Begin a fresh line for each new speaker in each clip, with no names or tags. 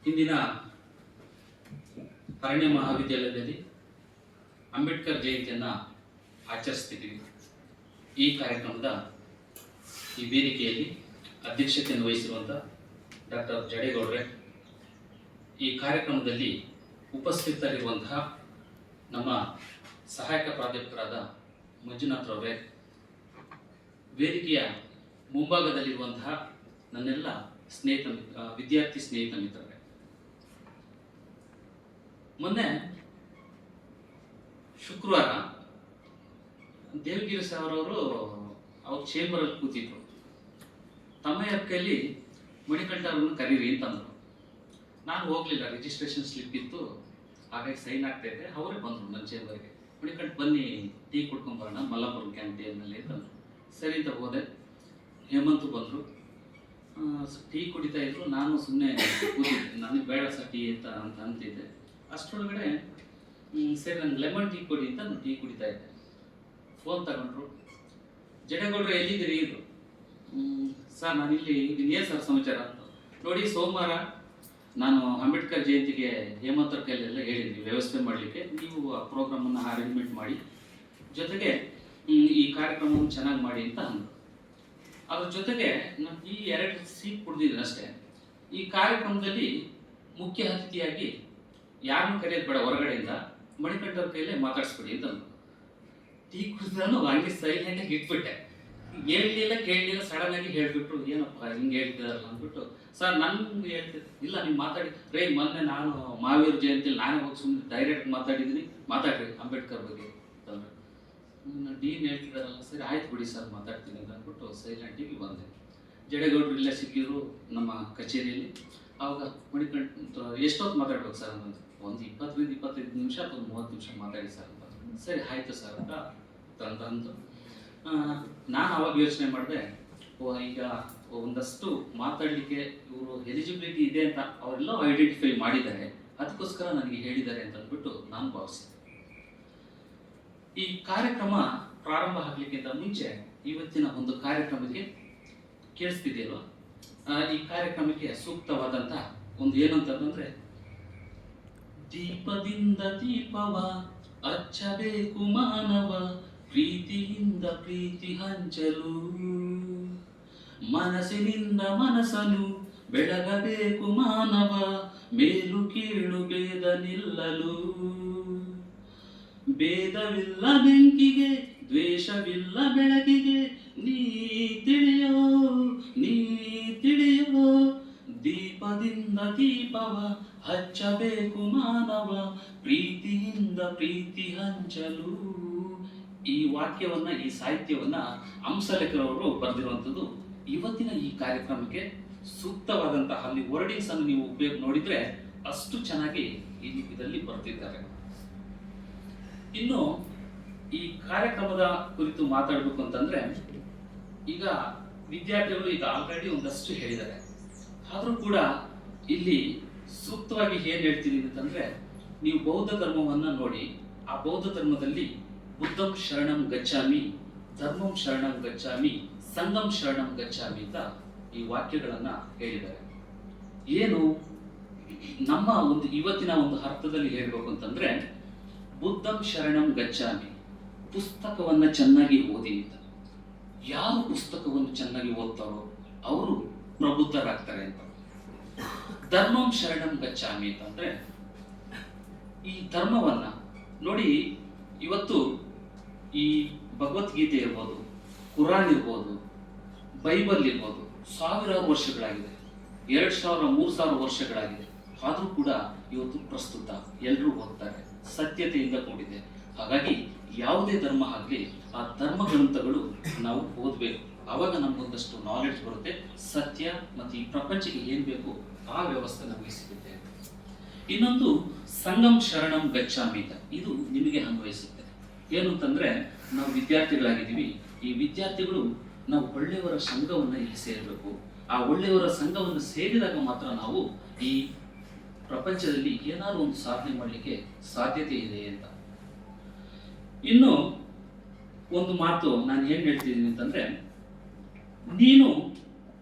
ಇಂದಿನ ಅರಣ್ಯ ಮಹಾವಿದ್ಯಾಲಯದಲ್ಲಿ ಅಂಬೇಡ್ಕರ್ ಜಯಂತಿಯನ್ನು ಆಚರಿಸ್ತಿದ್ದೀವಿ. ಈ ಕಾರ್ಯಕ್ರಮದ ಈ ವೇದಿಕೆಯಲ್ಲಿ ಅಧ್ಯಕ್ಷತೆಯನ್ನು ವಹಿಸಿರುವಂಥ ಡಾಕ್ಟರ್ ಜಡೇಗೌಡ್ರೆ, ಈ ಕಾರ್ಯಕ್ರಮದಲ್ಲಿ ಉಪಸ್ಥಿತರಿರುವಂತಹ ನಮ್ಮ ಸಹಾಯಕ ಪ್ರಾಧ್ಯಾಪಕರಾದ ಮಂಜುನಾಥ್ರವರೇ, ವೇದಿಕೆಯ ಮುಂಭಾಗದಲ್ಲಿರುವಂತಹ ನನ್ನೆಲ್ಲ ವಿದ್ಯಾರ್ಥಿ ಸ್ನೇಹಿತ ಮಿತ್ರರೇ, ಮೊನ್ನೆ ಶುಕ್ರವಾರ ದೇವಗಿರಿ ಸಾವರವರು ಅವ್ರ ಚೇಂಬರಲ್ಲಿ ಕೂತಿದ್ರು. ತಮ್ಮಯ್ಯ ಕೈಲಿ ಮಣಿಕಂಠ ಅವ್ರನ್ನ ಕರೀರಿ ಅಂತಂದ್ರು. ನಾನು ಹೋಗ್ಲಿಲ್ಲ, ರಿಜಿಸ್ಟ್ರೇಷನ್ ಸ್ಲಿಪ್ ಇತ್ತು, ಹಾಗಾಗಿ ಸೈನ್ ಆಗ್ತಾ ಇದೆ. ಅವರೇ ಬಂದರು ನನ್ನ ಚೇಂಬರ್ಗೆ. ಮಣಿಕಂಠ ಬನ್ನಿ ಟೀ ಕುಡ್ಕೊಂಬರೋಣ ಮಲ್ಲಾಪುರ ಕ್ಯಾಂಟೀನಲ್ಲಿ ಅಂತಂದ್ರು. ಸರಿ ಅಂತ ಹೋದೆ. ಹೇಮಂತು ಬಂದರು, ಟೀ ಕುಡಿತಾ ಇದ್ರು. ನಾನು ಸುಮ್ಮನೆ ಕೂತಿದ್ದೆ, ನನಗೆ ಬೇಡ ಸರ್ ಟೀ ಅಂತ ಅಂತಿದ್ದೆ. ಅಷ್ಟರೊಳಗಡೆ ಸರಿ ನಂಗೆ ಲೆಮನ್ ಟೀ ಕೊಡಿ ಅಂತ ನಾನು ಟೀ ಕುಡಿತಾ ಇದ್ದೆ. ಫೋನ್ ತಗೊಂಡ್ರು. ಜಡೇಗೌಡ್ರು ಎಲ್ಲಿದ್ದೀರಿ ಇದು? ಸರ್ ನಾನಿಲ್ಲಿ ಇದ್ದೀನಿ. ಏನು ಸರ್ ಸಮಾಚಾರ ಅಂತ. ನೋಡಿ, ಸೋಮವಾರ ನಾನು ಅಂಬೇಡ್ಕರ್ ಜಯಂತಿಗೆ ಹೇಮಂತರ ಕೈಲೆಲ್ಲ ಹೇಳಿದ್ವಿ ವ್ಯವಸ್ಥೆ ಮಾಡಲಿಕ್ಕೆ, ನೀವು ಆ ಪ್ರೋಗ್ರಾಮನ್ನು ಅರೇಂಜ್ಮೆಂಟ್ ಮಾಡಿ, ಜೊತೆಗೆ ಈ ಕಾರ್ಯಕ್ರಮವನ್ನು ಚೆನ್ನಾಗಿ ಮಾಡಿ ಅಂತ ಅಂದರು. ಅದ್ರ ಜೊತೆಗೆ ನಾನು ಈ 2 ಸೀಟ್ ಕುಡ್ದಿದ್ದೀನಿ ಅಷ್ಟೇ. ಈ ಕಾರ್ಯಕ್ರಮದಲ್ಲಿ ಮುಖ್ಯ ಅತಿಥಿಯಾಗಿ ಯಾರನ್ನು ಕರೆಯೋದು ಬೇಡ, ಹೊರಗಡೆಯಿಂದ ಮಣಿಕಂಠವ್ರ ಕೈಲೇ ಮಾತಾಡಿಸ್ಬಿಡಿ ಅಂತಂದು. ಟೀ ಕುಡಿದ್ರೂ ಹಂಗೆ ಸೈಲೆಂಟಾಗಿ ಇಟ್ಬಿಟ್ಟೆ. ಹೇಳಲಿಲ್ಲ ಕೇಳಲಿಲ್ಲ, ಸಡನ್ ಆಗಿ ಹೇಳ್ಬಿಟ್ರು. ಏನಪ್ಪ ಹಿಂಗೆ ಹೇಳ್ತಿದಾರಲ್ಲ ಅಂದ್ಬಿಟ್ಟು, ಸರ್ ನನ್ಗೆ ಹೇಳ್ತಿದ್ದೆ. ಇಲ್ಲ ನೀವು ಮಾತಾಡಿ ರೇ, ಮೊನ್ನೆ ನಾನು ಮಹಾವೀರ ಜಯಂತಿಯಲ್ಲಿ ನಾನೇ ಹೋಗಿ ಸುಮ್ಮನೆ ಡೈರೆಕ್ಟ್ ಮಾತಾಡಿದ್ದೀನಿ, ಮಾತಾಡ್ರಿ ಅಂಬೇಡ್ಕರ್ ಬಗ್ಗೆ ಅಂತಂದ್ರೆ. ಡೀನ್ ಹೇಳ್ತಿದಾರಲ್ಲ, ಸರಿ ಆಯ್ತು ಬಿಡಿ ಸರ್ ಮಾತಾಡ್ತೀನಿ ಅಂತ ಅಂದ್ಬಿಟ್ಟು ಸೈಲೆಂಟಿಗೆ ಬಂದೆ. ಜಡೇಗೌಡರು ಇಲ್ಲೇ ಸಿಕ್ಕಿದ್ರು ನಮ್ಮ ಕಚೇರಿಯಲ್ಲಿ. ಆವಾಗ ಮಣಿಕಂಠ ಎಷ್ಟೊತ್ತು ಮಾತಾಡ್ಬೇಕು ಸರ್ ಅಂತ, ಒಂದು 20-25 ನಿಮಿಷ ಅಥವಾ 30 ನಿಮಿಷ ಮಾತಾಡಿ ಸರ್ ಅಂತ. ಸರಿ ಆಯಿತು ಸರ್ ಅಂತ ತಂದು ನಾನು ಅವಾಗ ಯೋಚನೆ ಮಾಡಿದೆ, ಈಗ ಒಂದಷ್ಟು ಮಾತಾಡಲಿಕ್ಕೆ ಇವರು ಎಲಿಜಿಬಿಲಿಟಿ ಇದೆ ಅಂತ ಅವರೆಲ್ಲ ಐಡೆಂಟಿಫೈ ಮಾಡಿದ್ದಾರೆ, ಅದಕ್ಕೋಸ್ಕರ ನನಗೆ ಹೇಳಿದ್ದಾರೆ ಅಂತ ಅಂದ್ಬಿಟ್ಟು ನಾನು ಭಾವಿಸಿದೆ. ಈ ಕಾರ್ಯಕ್ರಮ ಪ್ರಾರಂಭ ಆಗಲಿಕ್ಕಿಂತ ಮುಂಚೆ ಇವತ್ತಿನ ಒಂದು ಕಾರ್ಯಕ್ರಮಕ್ಕೆ ಕೇಳಿಸ್ತಿದೆಯಲ್ವ, ಈ ಕಾರ್ಯಕ್ರಮಕ್ಕೆ ಸೂಕ್ತವಾದಂಥ ಒಂದು ಏನಂತಂದ್ರೆ, ದೀಪದಿಂದ ದೀಪವ ಹಚ್ಚಬೇಕು ಮಾನವ, ಪ್ರೀತಿಯಿಂದ ಪ್ರೀತಿ ಹಂಚಲು, ಮನಸ್ಸಿನಿಂದ ಮನಸ್ಸನ್ನು ಬೆಳಗಬೇಕು ಮಾನವ, ಮೇಲು ಕೀಳು ಭೇದ ನಿಲ್ಲಲು, ಭೇದವಿಲ್ಲ ಬೆಂಕಿಗೆ ದ್ವೇಷವಿಲ್ಲ ಬೆಳಕಿಗೆ, ನೀ ತಿಳಿಯೋ ನೀ ತಿಳಿಯೋ, ದೀಪದಿಂದ ದೀಪವ ಹಚ್ಚಬೇಕು ಮಾನವ, ಪ್ರೀತಿಯಿಂದ ಪ್ರೀತಿ ಹಂಚಲು. ಈ ವಾಕ್ಯವನ್ನ, ಈ ಸಾಹಿತ್ಯವನ್ನ ಹಂಸಲೇಖರವರು ಬರೆದಿರುವಂಥದ್ದು. ಇವತ್ತಿನ ಈ ಕಾರ್ಯಕ್ರಮಕ್ಕೆ ಸೂಕ್ತವಾದಂತಹ ಅಲ್ಲಿ ವರ್ಡಿಂಗ್ಸ್ ಅನ್ನು ನೀವು ಉಪಯೋಗ ನೋಡಿದ್ರೆ ಅಷ್ಟು ಚೆನ್ನಾಗಿ ಇದರಲ್ಲಿ ಬರ್ತಿದ್ದಾರೆ. ಇನ್ನು ಈ ಕಾರ್ಯಕ್ರಮದ ಕುರಿತು ಮಾತಾಡಬೇಕು ಅಂತಂದ್ರೆ, ಈಗ ವಿದ್ಯಾರ್ಥಿಗಳು ಈಗ ಆಲ್ರೆಡಿ ಒಂದಷ್ಟು ಹೇಳಿದ್ದಾರೆ. ಆದರೂ ಕೂಡ ಇಲ್ಲಿ ಸೂಕ್ತವಾಗಿ ಏನ್ ಹೇಳ್ತೀನಿ ಅಂತಂದ್ರೆ, ನೀವು ಬೌದ್ಧ ಧರ್ಮವನ್ನ ನೋಡಿ, ಆ ಬೌದ್ಧ ಧರ್ಮದಲ್ಲಿ ಬುದ್ಧಂ ಶರಣಂ ಗಚ್ಚಾಮಿ, ಧರ್ಮಂ ಶರಣಂ ಗಚ್ಚಾಮಿ, ಸಂಘಂ ಶರಣಂ ಗಚ್ಚಾಮಿ ಅಂತ ಈ ವಾಕ್ಯಗಳನ್ನ ಹೇಳಿದ್ದಾರೆ. ಏನು ನಮ್ಮ ಒಂದು ಇವತ್ತಿನ ಒಂದು ಅರ್ಥದಲ್ಲಿ ಹೇಳ್ಬೇಕು ಅಂತಂದ್ರೆ, ಬುದ್ಧಂ ಶರಣಂ ಗಚ್ಚಾಮಿ, ಪುಸ್ತಕವನ್ನ ಚೆನ್ನಾಗಿ ಓದಿ ಅಂತ. ಯಾರು ಪುಸ್ತಕವನ್ನು ಚೆನ್ನಾಗಿ ಓದ್ತಾರೋ ಅವರು ಪ್ರಬುದ್ಧರಾಗ್ತಾರೆ ಅಂತ. ಧರ್ಮಂ ಶರಣಂ ಗಚ್ಚಾಮಿ ಅಂತಂದ್ರೆ, ಈ ಧರ್ಮವನ್ನ ನೋಡಿ, ಇವತ್ತು ಈ ಭಗವದ್ಗೀತೆ ಇರ್ಬೋದು, ಕುರಾನ್ ಇರ್ಬೋದು, ಬೈಬಲ್ ಇರ್ಬೋದು, ಸಾವಿರಾರು ವರ್ಷಗಳಾಗಿದೆ, 2000-3000 ವರ್ಷಗಳಾಗಿದೆ. ಆದರೂ ಕೂಡ ಇವತ್ತು ಪ್ರಸ್ತುತ ಎಲ್ಲರೂ ಓದ್ತಾರೆ, ಸತ್ಯತೆಯಿಂದ ಕೂಡಿದೆ. ಹಾಗಾಗಿ ಯಾವುದೇ ಧರ್ಮ ಆಗಲಿ ಆ ಧರ್ಮ ಗ್ರಂಥಗಳು ನಾವು ಓದಬೇಕು. ಆವಾಗ ನಮಗೊಂದಷ್ಟು ನಾಲೆಡ್ಜ್ ಬರುತ್ತೆ, ಸತ್ಯ ಮತ್ತು ಈ ಪ್ರಪಂಚಕ್ಕೆ ಏನ್ ಬೇಕು ಆ ವ್ಯವಸ್ಥೆ ನಮಗೆ ಸಿಗುತ್ತೆ. ಇನ್ನೊಂದು ಸಂಗಂ ಶರಣಂ ಗಚ್ಚಾಮಿ ಅಂತ, ಇದು ನಿಮಗೆ ಅನ್ವಯಿಸುತ್ತೆ. ಏನು ಅಂತಂದ್ರೆ, ನಾವು ವಿದ್ಯಾರ್ಥಿಗಳಾಗಿದ್ದೀವಿ. ಈ ವಿದ್ಯಾರ್ಥಿಗಳು ನಾವು ಒಳ್ಳೆಯವರ ಸಂಘವನ್ನ ಇಲ್ಲಿ ಸೇರಬೇಕು. ಆ ಒಳ್ಳೆಯವರ ಸಂಘವನ್ನು ಸೇರಿದಾಗ ಮಾತ್ರ ನಾವು ಈ ಪ್ರಪಂಚದಲ್ಲಿ ಏನಾದ್ರು ಒಂದು ಸಾಧನೆ ಮಾಡಲಿಕ್ಕೆ ಸಾಧ್ಯತೆ ಇದೆ ಅಂತ. ಇನ್ನು ಒಂದು ಮಾತು ನಾನು ಏನ್ ಹೇಳ್ತಿದ್ದೀನಿ ಅಂತಂದ್ರೆ, ನೀನು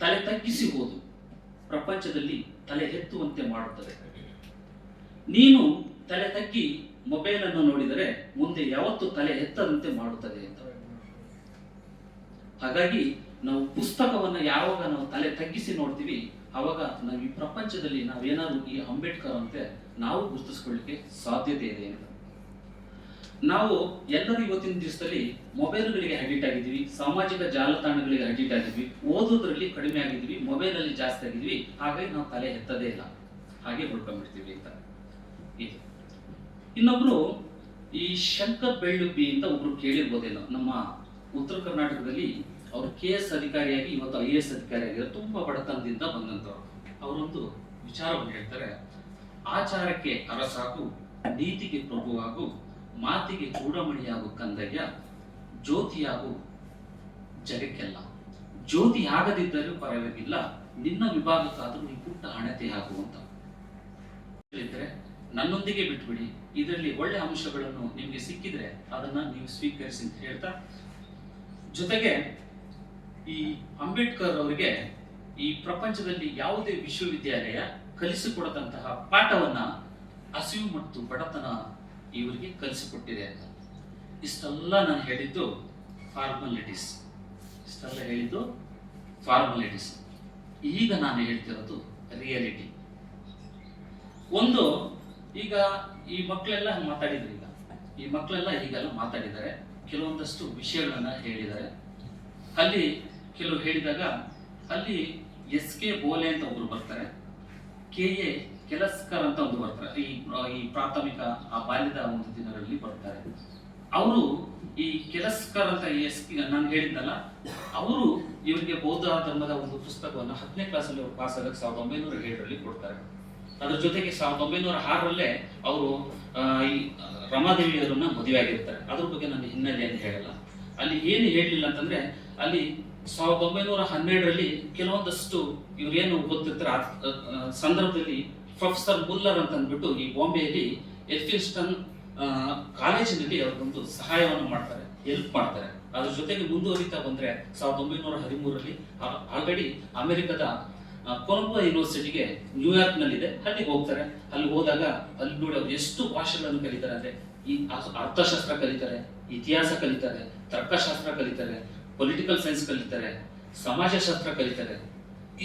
ತಲೆ ತಗ್ಗಿಸಿ ಓದು, ಪ್ರಪಂಚದಲ್ಲಿ ತಲೆ ಎತ್ತುವಂತೆ ಮಾಡುತ್ತದೆ. ನೀನು ತಲೆ ತಗ್ಗಿ ಮೊಬೈಲ್ ಅನ್ನು ನೋಡಿದರೆ ಮುಂದೆ ಯಾವತ್ತು ತಲೆ ಎತ್ತದಂತೆ ಮಾಡುತ್ತದೆ ಅಂತ. ಹಾಗಾಗಿ ನಾವು ಪುಸ್ತಕವನ್ನು ಯಾವಾಗ ನಾವು ತಲೆ ತಗ್ಗಿಸಿ ನೋಡ್ತೀವಿ ಅವಾಗ ನಾವು ಈ ಪ್ರಪಂಚದಲ್ಲಿ ನಾವೇನಾದ್ರು ಈ ಅಂಬೇಡ್ಕರ್ ಅಂತೆ ನಾವು ಗುರುತಿಸ್ಕೊಳ್ಳಿಕ್ಕೆ ಸಾಧ್ಯತೆ ಇದೆ ಅಂತ. ನಾವು ಎಲ್ಲರೂ ಇವತ್ತಿನ ದಿವಸದಲ್ಲಿ ಮೊಬೈಲ್ಗಳಿಗೆ ಅಡಿಕ್ಟ್ ಆಗಿದ್ವಿ, ಸಾಮಾಜಿಕ ಜಾಲತಾಣಗಳಿಗೆ ಅಡಿಕ್ಟ್ ಆಗಿದ್ವಿ, ಓದೋದ್ರಲ್ಲಿ ಕಡಿಮೆ ಆಗಿದ್ವಿ, ಮೊಬೈಲ್ ಅಲ್ಲಿ ಜಾಸ್ತಿ ಆಗಿದ್ವಿ. ಹಾಗಾಗಿ ನಾವು ತಲೆ ಎತ್ತದೇ ಇಲ್ಲ, ಹಾಗೆ ಉಳ್ಕೊಂಡ್ಬಿಡ್ತೀವಿ ಅಂತ. ಇದು ಇನ್ನೊಬ್ರು ಈ ಶಂಕರ್ ಬೆಳ್ಳುಬ್ಬಿ ಅಂತ ಒಬ್ರು ಕೇಳಿರ್ಬೋದೇನೋ. ನಮ್ಮ ಉತ್ತರ ಕರ್ನಾಟಕದಲ್ಲಿ ಅವರು KS ಅಧಿಕಾರಿಯಾಗಿ ಇವತ್ತು IAS ಅಧಿಕಾರಿಯಾಗಿ ತುಂಬಾ ಬಡತನದಿಂದ ಬಂದಂತವ್ರು. ಅವರೊಂದು ವಿಚಾರವನ್ನು ಹೇಳ್ತಾರೆ, ಆಚಾರಕ್ಕೆ ಅರಸಾಗು, ನೀತಿಗೆ ಪ್ರಭುವಾಗು, ಮಾತಿಗೆ ಚೂಡಮಣಿಯಾಗು ಕಂದಯ್ಯ, ಜ್ಯೋತಿಯಾಗು ಜಗಕ್ಕೆಲ್ಲ. ಜ್ಯೋತಿ ಆಗದಿದ್ದರೂ ಪರವಾಗಿಲ್ಲ, ನಿನ್ನ ವಿಭಾಗಕ್ಕಾದರೂ ಈ ಪುಟ್ಟ ಹಣತೆ ಆಗುವಂತ ಹೇಳಿದ್ರೆ ನನ್ನೊಂದಿಗೆ ಬಿಟ್ಬಿಡಿ, ಇದರಲ್ಲಿ ಒಳ್ಳೆ ಅಂಶಗಳನ್ನು ನಿಮ್ಗೆ ಸಿಕ್ಕಿದ್ರೆ ಅದನ್ನ ನೀವು ಸ್ವೀಕರಿಸಿ ಅಂತ ಹೇಳ್ತಾ, ಜೊತೆಗೆ ಈ ಅಂಬೇಡ್ಕರ್ ಅವರಿಗೆ ಈ ಪ್ರಪಂಚದಲ್ಲಿ ಯಾವುದೇ ವಿಶ್ವವಿದ್ಯಾಲಯ ಕಲಿಸಿಕೊಡದಂತಹ ಪಾಠವನ್ನ ಹಸಿವು ಮತ್ತು ಬಡತನ ಇವರಿಗೆ ಕಲಿಸಿಕೊಟ್ಟಿದೆ ಅಂತ. ಇಷ್ಟೆಲ್ಲ ನಾನು ಹೇಳಿದ್ದು ಫಾರ್ಮಾಲಿಟೀಸ್, ಈಗ ನಾನು ಹೇಳ್ತಿರೋದು ರಿಯಾಲಿಟಿ. ಒಂದು, ಈಗ ಈ ಮಕ್ಕಳೆಲ್ಲ ಮಾತಾಡಿದ್ರು, ಹೀಗೆಲ್ಲ ಮಾತಾಡಿದ್ದಾರೆ, ಕೆಲವೊಂದಷ್ಟು ವಿಷಯಗಳನ್ನ ಹೇಳಿದ್ದಾರೆ. ಅಲ್ಲಿ ಕೆಲವು ಹೇಳಿದಾಗ ಅಲ್ಲಿ SK ಬೋಲೆ ಅಂತ ಒಬ್ರು ಬರ್ತಾರೆ, KA ಕೆಲಸ್ಕರ್ ಅಂತ ಒಂದು ಬರ್ತಾರೆ, ಈ ಪ್ರಾಥಮಿಕ ಆ ಬಾಲ್ಯದ ಒಂದು ದಿನಗಳಲ್ಲಿ ಬರ್ತಾರೆ. ಅವರು ಈ ಕೆಲಸ್ಕರ್ ಅಂತ ನಾನು ಹೇಳಿದ್ನಲ್ಲ, ಅವರು ಇವರಿಗೆ ಬೌದ್ಧ ಧರ್ಮದ ಒಂದು ಪುಸ್ತಕವನ್ನು 10ನೇ ಕ್ಲಾಸಲ್ಲಿ ಅವರು ಪಾಸ್ ಆಗಕ್ಕೆ 1907ರಲ್ಲಿ ಕೊಡ್ತಾರೆ. ಅದ್ರ ಜೊತೆಗೆ 1906ರಲ್ಲೇ ಅವರು ಈ ರಮಾದೇವಿಯವರನ್ನ ಮದುವೆ ಆಗಿರ್ತಾರೆ. ಅದ್ರ ಬಗ್ಗೆ ನಾನು ಹಿನ್ನೆಲೆಯನ್ನು ಹೇಳಲ್ಲ. ಅಲ್ಲಿ ಏನು ಹೇಳಲಿಲ್ಲ ಅಂತಂದ್ರೆ, ಅಲ್ಲಿ 1912ರಲ್ಲಿ ಕೆಲವೊಂದಷ್ಟು ಇವ್ರೇನು ಗೊತ್ತಿರ್ತಾರೆ ಆ ಸಂದರ್ಭದಲ್ಲಿ ಪ್ರೊಫೆಸರ್ ಮುಲ್ಲರ್ ಅಂತ ಅಂದ್ಬಿಟ್ಟು ಈ ಬಾಂಬೆಯಲ್ಲಿ ಎಲ್ಫಿನ್ಸ್ಟನ್ ಕಾಲೇಜಿನಲ್ಲಿ ಅವ್ರಿಗೊಂದು ಸಹಾಯವನ್ನು ಮಾಡ್ತಾರೆ, ಹೆಲ್ಪ್ ಮಾಡ್ತಾರೆ. ಅದ್ರ ಜೊತೆಗೆ ಮುಂದುವರಿತಾ ಬಂದ್ರೆ 1913ರಲ್ಲಿ ಆಲ್ರೆಡಿ ಅಮೆರಿಕದ ಕೊಲಂಬೋ ಯೂನಿವರ್ಸಿಟಿಗೆ ನ್ಯೂಯಾರ್ಕ್ ನಲ್ಲಿದೆ, ಅಲ್ಲಿಗೆ ಹೋಗ್ತಾರೆ. ಅಲ್ಲಿ ಹೋದಾಗ ಅಲ್ಲಿ ನೋಡಿ ಅವ್ರು ಎಷ್ಟು ಭಾಷೆಗಳನ್ನು ಕಲಿತಾರೆ ಅಂದ್ರೆ, ಈ ಅರ್ಥಶಾಸ್ತ್ರ ಕಲಿತಾರೆ, ಇತಿಹಾಸ ಕಲಿತಾರೆ, ತರ್ಕಶಾಸ್ತ್ರ ಕಲಿತಾರೆ, ಪೊಲಿಟಿಕಲ್ ಸೈನ್ಸ್ ಕಲಿತಾರೆ, ಸಮಾಜಶಾಸ್ತ್ರ ಕಲಿತಾರೆ,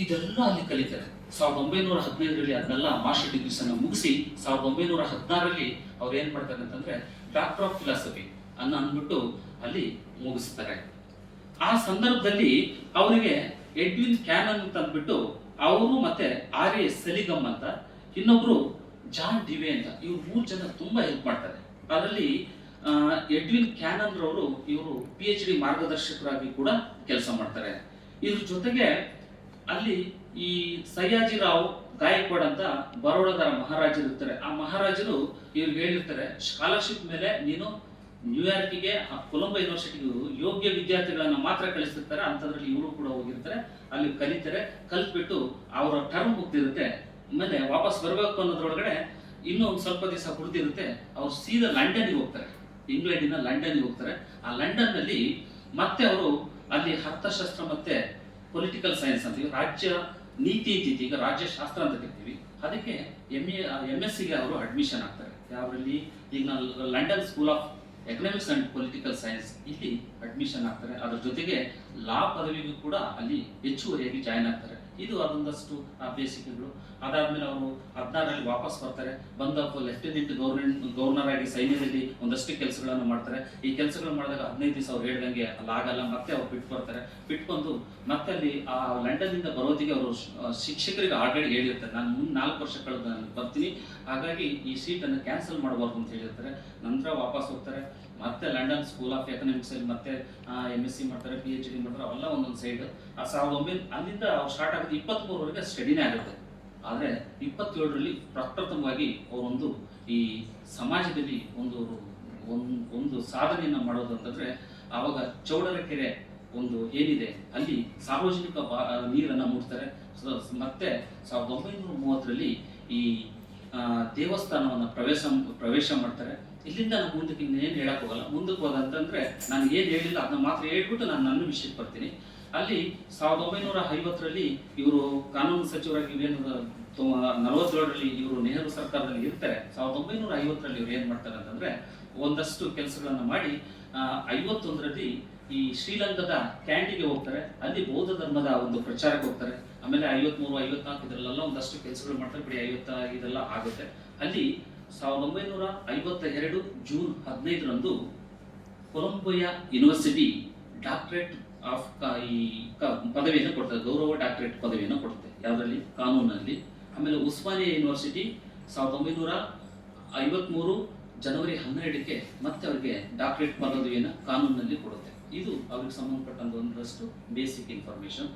ಇದೆಲ್ಲ ಅಲ್ಲಿ ಕಲಿತಾರೆ. 1915ರಲ್ಲಿ ಅದನ್ನೆಲ್ಲ ಮಾಸ್ಟರ್ ಡಿಗ್ರೀಸ್ ಅನ್ನು ಮುಗಿಸಿ 1916ರಲ್ಲಿ ಅವ್ರು ಏನ್ ಮಾಡ್ತಾರೆ ಅಂತಂದ್ರೆ ಡಾಕ್ಟರ್ ಆಫ್ ಫಿಲಾಸಫಿ ಅಂದ್ಬಿಟ್ಟು ಅಲ್ಲಿ ಮುಗಿಸ್ತಾರೆ. ಆ ಸಂದರ್ಭದಲ್ಲಿ ಅವರಿಗೆ ಎಡ್ವಿನ್ ಕ್ಯಾನನ್ ಅಂತ ಅಂದ್ಬಿಟ್ಟು ಅವರು ಮತ್ತೆ RA ಸೆಲಿಗಮ್ ಅಂತ ಇನ್ನೊಬ್ರು ಜಾನ್ ಡಿವೆ ಅಂತ, ಇವ್ರು 3 ಜನ ತುಂಬಾ ಹೆಲ್ಪ್ ಮಾಡ್ತಾರೆ. ಅದರಲ್ಲಿ ಎಡ್ವಿನ್ ಕ್ಯಾನನ್ ರವರು ಇವರು PhD ಮಾರ್ಗದರ್ಶಕರಾಗಿ ಕೂಡ ಕೆಲಸ ಮಾಡ್ತಾರೆ. ಇದ್ರ ಜೊತೆಗೆ ಅಲ್ಲಿ ಈ ಸಯ್ಯಾಜಿರಾವ್ ಗಾಯಕ್ವಾಡ್ ಅಂತ ಬರೋಡದ ಮಹಾರಾಜರು ಇರ್ತಾರೆ. ಆ ಮಹಾರಾಜರು ಇವ್ರಿಗೆ ಹೇಳಿರ್ತಾರೆ, ಸ್ಕಾಲರ್ಶಿಪ್ ಮೇಲೆ ನೀನು ನ್ಯೂಯಾರ್ಕಿಗೆ ಕೊಲಂಬೋ ಯೂನಿವರ್ಸಿಟಿಗೆ ಯೋಗ್ಯ ವಿದ್ಯಾರ್ಥಿಗಳನ್ನ ಮಾತ್ರ ಕಳಿಸಿರ್ತಾರೆ. ಅಂತದ್ರಲ್ಲಿ ಇವರು ಕೂಡ ಹೋಗಿರ್ತಾರೆ, ಅಲ್ಲಿ ಕಲಿತಾರೆ. ಕಲ್ತ್ಬಿಟ್ಟು ಅವರ ಟರ್ಮ್ ಮುಗ್ದಿರುತ್ತೆ, ಆಮೇಲೆ ವಾಪಸ್ ಬರಬೇಕು ಅನ್ನೋದ್ರೊಳಗಡೆ ಇನ್ನೂ ಒಂದು ಸ್ವಲ್ಪ ದಿವಸ ಉಳಿದಿರುತ್ತೆ. ಅವ್ರು ಸೀದಾ ಲಂಡನ್ಗೆ ಹೋಗ್ತಾರೆ, ಇಂಗ್ಲೆಂಡಿನ ಲಂಡನ್ಗೆ ಹೋಗ್ತಾರೆ. ಆ ಲಂಡನ್ ನಲ್ಲಿ ಮತ್ತೆ ಅವರು ಅಲ್ಲಿ ಅರ್ಥಶಾಸ್ತ್ರ ಮತ್ತೆ ಪೊಲಿಟಿಕಲ್ ಸೈನ್ಸ್ ಅಂತೀವಿ, ರಾಜ್ಯ ನೀತಿ ಅಂತೀವಿ, ಈಗ ರಾಜ್ಯಶಾಸ್ತ್ರ ಅಂತ ಕರಿತೀವಿ. ಅದಕ್ಕೆ MSc ಅವರು ಅಡ್ಮಿಷನ್ ಆಗ್ತಾರೆ. ಯಾವ್ರಲ್ಲಿ? ಈಗ ನಾವು London school of economics and political science ಇಲ್ಲಿ ಅಡ್ಮಿಷನ್ ಆಗ್ತಾರೆ. ಅದ್ರ ಜೊತೆಗೆ ಲಾ ಪದವಿಗೂ ಕೂಡ ಅಲ್ಲಿ ಹೆಚ್ಚುವರಿಯಾಗಿ ಜಾಯ್ನ್ ಆಗ್ತಾರೆ. ಇದು ಅದೊಂದಷ್ಟು ಬೇಸಿಕ್ಗಳು. ಅದಾದ್ಮೇಲೆ ಅವರು 16ರಲ್ಲಿ ವಾಪಸ್ ಬರ್ತಾರೆ. ಬಂದ ಲೆಫ್ಟಿನೆಂಟ್ ಗವರ್ನರ್ ಆಗಿ ಸೈನ್ಯದಲ್ಲಿ ಒಂದಷ್ಟು ಕೆಲಸಗಳನ್ನು ಮಾಡ್ತಾರೆ. ಈ ಕೆಲಸಗಳು ಮಾಡಿದಾಗ 15 ದಿವಸ ಅವ್ರು ಹೇಳ್ದಂಗೆ ಅಲ್ಲಿ ಆಗಲ್ಲ, ಮತ್ತೆ ಅವ್ರು ಬಿಟ್ಟು ಬರ್ತಾರೆ. ಬಿಟ್ಟು ಬಂದು ಮತ್ತೆ ಅಲ್ಲಿ ಆ ಲಂಡನ್ ಇಂದ ಬರೋದಿಗೆ ಅವರು ಶಿಕ್ಷಕರಿಗೆ ಆಲ್ರೆಡಿ ಹೇಳಿರ್ತಾರೆ, ನಾನು ಮುಂದೆ 4 ವರ್ಷ ಕಳೆದು ನಾನು ಬರ್ತೀನಿ, ಹಾಗಾಗಿ ಈ ಸೀಟನ್ನು ಕ್ಯಾನ್ಸಲ್ ಮಾಡಬಾರ್ದು ಅಂತ ಹೇಳಿರ್ತಾರೆ. ನಂತರ ವಾಪಸ್ ಹೋಗ್ತಾರೆ, ಮತ್ತೆ ಲಂಡನ್ ಸ್ಕೂಲ್ ಆಫ್ ಎಕನಾಮಿಕ್ಸ್ ಅಲ್ಲಿ ಮತ್ತೆ MSc ಮಾಡ್ತಾರೆ, PhD ಮಾಡ್ತಾರೆ, ಅವೆಲ್ಲ ಒಂದೊಂದು ಸೈಡ್. ಆ 1900 ಅಲ್ಲಿಂದ ಸ್ಟಾರ್ಟ್ ಆಗುತ್ತೆ, 23ವರೆಗೆ ಸ್ಟಡಿನೇ ಆಗುತ್ತೆ. ಆದರೆ 27ರಲ್ಲಿ ಪ್ರಪ್ರಥಮವಾಗಿ ಅವರೊಂದು ಈ ಸಮಾಜದಲ್ಲಿ ಒಂದು ಸಾಧನೆಯನ್ನು ಮಾಡೋದು ಅಂತಂದ್ರೆ, ಆವಾಗ ಚೌಡರಕೆರೆ ಒಂದು ಏನಿದೆ ಅಲ್ಲಿ ಸಾರ್ವಜನಿಕ ನೀರನ್ನು ಮೂಡ್ತಾರೆ. ಮತ್ತೆ 1930ರಲ್ಲಿ ಈ ದೇವಸ್ಥಾನವನ್ನು ಪ್ರವೇಶ ಮಾಡ್ತಾರೆ. ಇಲ್ಲಿಂದ ನಾನು ಮುಂದಕ್ಕೆ ಇನ್ನೇನು ಹೇಳಕ್ ಹೋಗಲ್ಲ. ಮುಂದಕ್ಕೆ ಹೋದಂತಂದ್ರೆ ನಾನು ಏನು ಹೇಳಿಲ್ಲ ಅದನ್ನ ಮಾತ್ರ ಹೇಳ್ಬಿಟ್ಟು ನಾನು ನನ್ನ ವಿಷಯಕ್ಕೆ ಬರ್ತೀನಿ. ಅಲ್ಲಿ 1950ರಲ್ಲಿ ಇವರು ಕಾನೂನು ಸಚಿವರಾಗಿ ಏನು 47ರಲ್ಲಿ ಇವರು ನೆಹರು ಸರ್ಕಾರದಲ್ಲಿ ಇರ್ತಾರೆ. 1950ರಲ್ಲಿ ಇವ್ರು ಏನ್ ಮಾಡ್ತಾರೆ ಅಂತಂದ್ರೆ ಒಂದಷ್ಟು ಕೆಲಸಗಳನ್ನ ಮಾಡಿ 51ರಲ್ಲಿ ಈ ಶ್ರೀಲಂಕಾದ ಕ್ಯಾಂಡಿಗೆ ಹೋಗ್ತಾರೆ. ಅಲ್ಲಿ ಬೌದ್ಧ ಧರ್ಮದ ಒಂದು ಪ್ರಚಾರಕ್ಕೆ ಹೋಗ್ತಾರೆ. ಆಮೇಲೆ 53, 54 ಇದರಲ್ಲೆಲ್ಲ ಒಂದಷ್ಟು ಕೆಲಸಗಳು ಮಾಡ್ತಾರೆ. ಬಿಡಿ 55 ಆಗುತ್ತೆ. ಅಲ್ಲಿ 1952 ಜೂನ್ 15ರಂದು ಕೊಲಂಬಿಯಾ ಯೂನಿವರ್ಸಿಟಿ ಡಾಕ್ಟರೇಟ್ ಆಫ್ ಪದವಿಯನ್ನು ಕೊಡ್ತಾರೆ. ಗೌರವ ಡಾಕ್ಟರೇಟ್ ಪದವಿಯನ್ನು ಕೊಡುತ್ತೆ. ಯಾವುದರಲ್ಲಿ? ಕಾನೂನಲ್ಲಿ. ಆಮೇಲೆ ಉಸ್ಮಾನಿಯಾ ಯೂನಿವರ್ಸಿಟಿ 1953 ಜನವರಿ 12ಕ್ಕೆ ಮತ್ತೆ ಅವರಿಗೆ ಡಾಕ್ಟರೇಟ್ ಪದವಿಯನ್ನು ಕಾನೂನಲ್ಲಿ ಕೊಡುತ್ತೆ. ಇದು ಅವ್ರಿಗೆ ಸಂಬಂಧಪಟ್ಟಂತ ಒಂದಷ್ಟು ಬೇಸಿಕ್ ಇನ್ಫಾರ್ಮೇಶನ್.